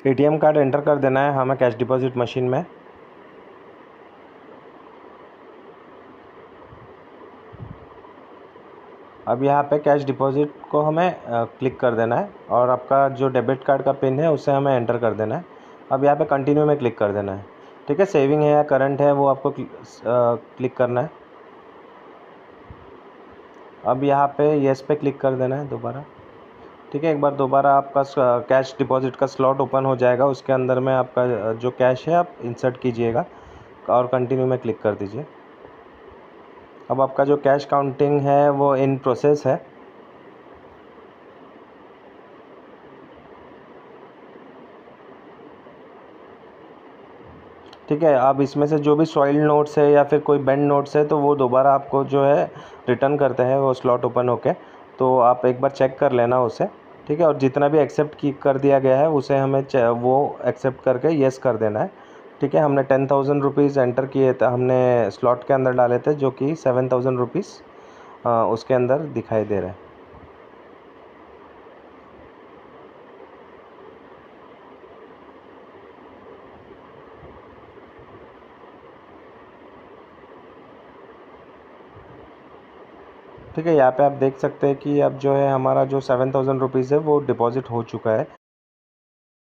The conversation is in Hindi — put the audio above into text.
एटीएम कार्ड एंटर कर देना है हमें कैश डिपॉजिट मशीन में। अब यहाँ पे कैश डिपॉजिट को हमें क्लिक कर देना है और आपका जो डेबिट कार्ड का पिन है उसे हमें एंटर कर देना है। अब यहाँ पे कंटिन्यू में क्लिक कर देना है। ठीक है, सेविंग है या करंट है वो आपको क्लिक करना है। अब यहाँ पे येस पे क्लिक कर देना है दोबारा। ठीक है, एक बार दोबारा आपका कैश डिपॉजिट का स्लॉट ओपन हो जाएगा, उसके अंदर में आपका जो कैश है आप इंसर्ट कीजिएगा और कंटिन्यू में क्लिक कर दीजिए। अब आपका जो कैश काउंटिंग है वो इन प्रोसेस है। ठीक है, अब इसमें से जो भी सॉइल नोट्स है या फिर कोई बेंड नोट्स है तो वो दोबारा आपको जो है रिटर्न करते हैं वो स्लॉट ओपन होके, तो आप एक बार चेक कर लेना उसे। ठीक है, और जितना भी एक्सेप्ट की कर दिया गया है उसे हमें वो एक्सेप्ट करके येस कर देना है। ठीक है, हमने 10,000 रुपीज़ एंटर किए थे, हमने स्लॉट के अंदर डाले थे जो कि 7,000 रुपीज़ उसके अंदर दिखाई दे रहा है। ठीक है, यहाँ पे आप देख सकते हैं कि अब जो है हमारा जो 7,000 रुपीज़ है वो डिपॉज़िट हो चुका है।